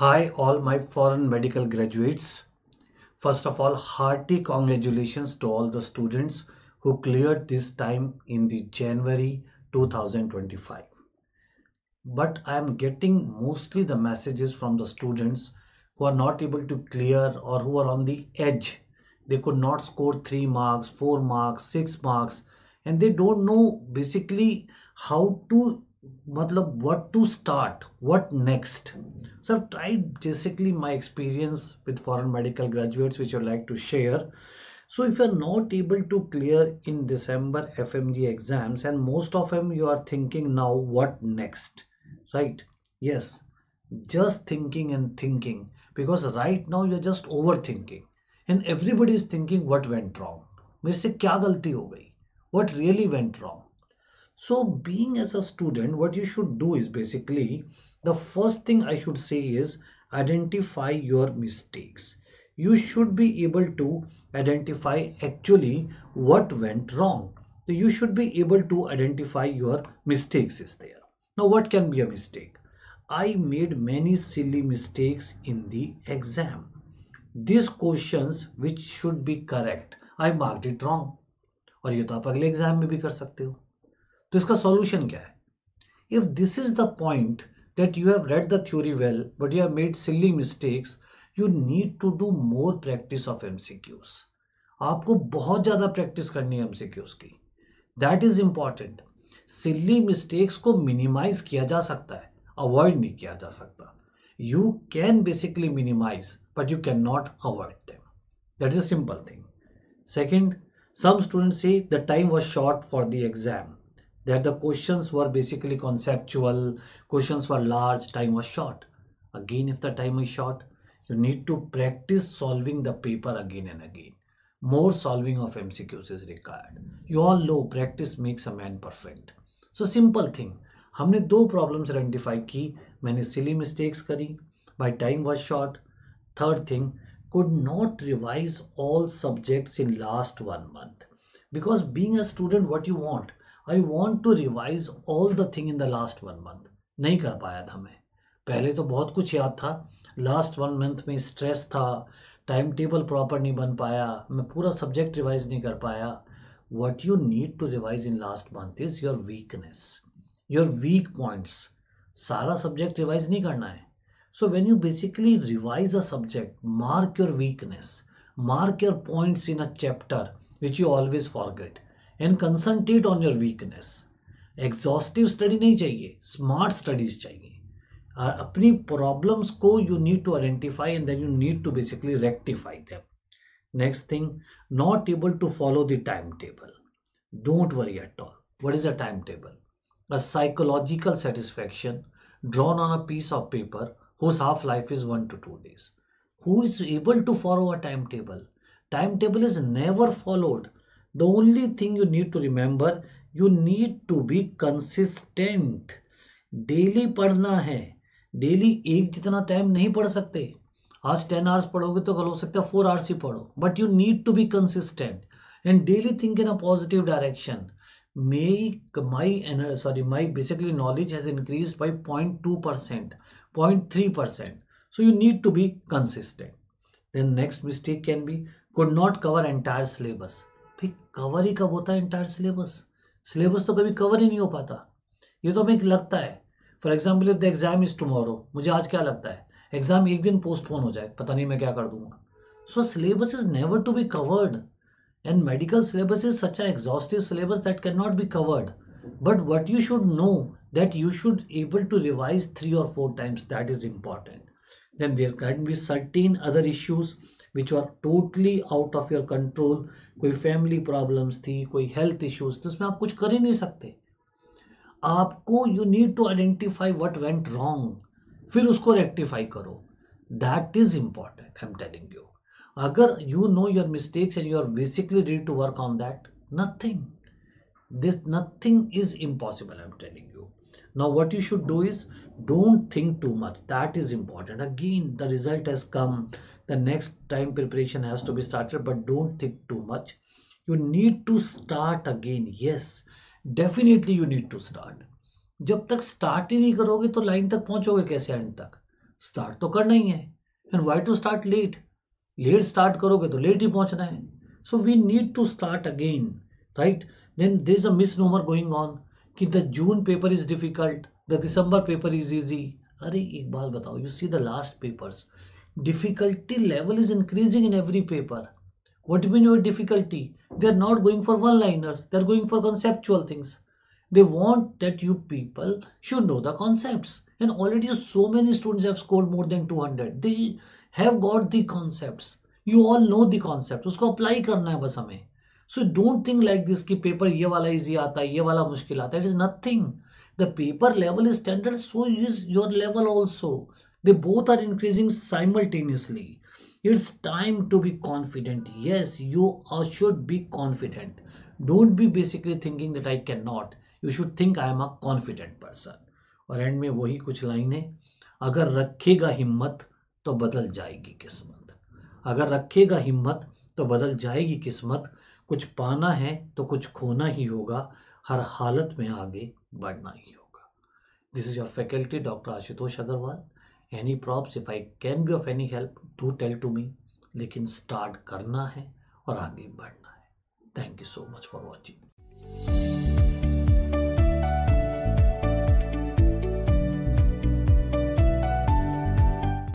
Hi, all my foreign medical graduates. First of all, hearty congratulations to all the students who cleared this time in the January 2025. But I am getting mostly the messages from the students who are not able to clear or who are on the edge. They could not score 3 marks, 4 marks, 6 marks, and they don't know basically how to what to start, what next. So I've tried basically my experience with foreign medical graduates, which I'd like to share. So if you're not able to clear in December FMG exams, and most of them you are thinking now what next, right? Yes, just thinking and thinking, because right now you're just overthinking and everybody is thinking what went wrong, मेरे से क्या गलती हो गई, what really went wrong. So, being as a student, what you should do is basically the first thing I should say is identify your mistakes. You should be able to identify actually what went wrong. So you should be able to identify your mistakes is there. Now, what can be a mistake? I made many silly mistakes in the exam. These questions which should be correct, I marked it wrong. और ये तो आप अगले exam में भी कर सकते हो. तो इसका सॉल्यूशन क्या है? If this is the point that you have read the theory well but you have made silly mistakes, you need to do more practice of MCQs. आपको बहुत ज्यादा प्रैक्टिस करनी है एमसीक्यूज की. That is important. Silly mistakes को minimise किया जा सकता है, अवॉइड नहीं किया जा सकता. You can basically minimise but you can not avoid them. That is a simple thing. Second, some students say the time was short for the exam, that the questions were basically conceptual, questions were large, time was short. Again, if the time is short, you need to practice solving the paper again and again. More solving of MCQs is required. You all know practice makes a man perfect. So simple thing. हमने दो problems identify की. मैंने silly mistakes करी, my time was short. Third thing, could not revise all subjects in last 1 month. Because being a student, what you want? I want to revise all the thing in the last 1 month. नहीं कर पाया था मैं. पहले तो बहुत कुछ याद था. लास्ट 1 मंथ में स्ट्रेस था, टाइम टेबल प्रॉपर नहीं बन पाया, मैं पूरा सब्जेक्ट रिवाइज नहीं कर पाया. What you need to revise in last month is your weakness, your weak points. सारा सब्जेक्ट रिवाइज नहीं करना है. So when you basically revise a subject, mark your weakness, mark your points in a chapter which you always forget, and concentrate on your weakness. Exhaustive study नहीं चाहिए, smart studies चाहिए. अपनी problems को you need to identify and then you need to basically rectify them. Next thing, not able to follow the timetable. Don't worry at all. What is a timetable? A psychological satisfaction drawn on a piece of paper whose half life is 1 to 2 days. Who is able to follow a timetable? Timetable is never followed. The only thing you need to remember, you need to be consistent. Daily पढ़ना है. Daily एक जितना time नहीं पढ़ सकते. आज 10 hours पढ़ोगे तो कल हो सकता है 4 आवर्स ही पढ़ो. But you need to be consistent and daily think in a positive direction. My basically knowledge has increased by 0.2%, 0.3%. So you need to be consistent. Then next mistake can be could not cover entire syllabus. भाई cover ही कब होता है entire syllabus? Syllabus तो कभी cover ही नहीं हो पाता. ये तो हमें लगता है. For example if the exam is tomorrow, मुझे आज क्या लगता है एग्जाम एक दिन पोस्टपोन हो जाए, पता नहीं मैं क्या कर दूंगा. So syllabus is never to be covered. And medical syllabus is such an exhaustive syllabus that cannot be covered. But what you should know, that you should able to revise 3 or 4 times. That is important. Then there can be certain other issues which are totally out of your control. कोई family problems थी, कोई health issues, तो उसमें आप कुछ कर ही नहीं सकते. आपको you need to identify what went wrong, फिर उसको rectify करो. That is important, I'm telling you. अगर you know your mistakes and you are basically ready to work on that, nothing is impossible, I'm telling you. Now what you should do is don't think too much. That is important. Again, the result has come, the next time preparation has to be started, but don't think too much. You need to start again. Yes, definitely you need to start. जब तक start ही नहीं करोगे तो line तक पहुंचोगे कैसे and तक? Start तो करना ही है। And why to start late? Late start करोगे तो लेट ही पहुंचना है। So we need to start again, right? Then there is a misnomer going on कि the June paper is difficult, the December paper is easy. अरे एक बात बताओ, you see the last papers, difficulty level is increasing in every paper. What do you mean by difficulty? They are not going for one liners, they are going for conceptual things. They want that you people should know the concepts, and already so many students have scored more than 200. They have got the concepts, you all know the concept, उसको apply करना है बस हमें. So don't think like this कि paper ये वाला easy आता है, ये वाला मुश्किल आता है. It is nothing. The paper level is standard, so is your level also. They both are increasing simultaneously. It's time to be confident. Yes, you should be confident. Don't be basically thinking that I cannot. You should think I am a confident person. और and में वही कुछ लाइनें, अगर रखेगा हिम्मत तो बदल जाएगी किस्मत। अगर रखेगा हिम्मत तो बदल जाएगी किस्मत। कुछ पाना है तो कुछ खोना ही होगा, हर हालत में आगे बढ़ना ही होगा। This is your faculty doctor Ashutosh Agarwal. Any probs, if I can be of any help, do tell to me. लेकिन स्टार्ट करना है और आगे बढ़ना है। Thank you so much for watching.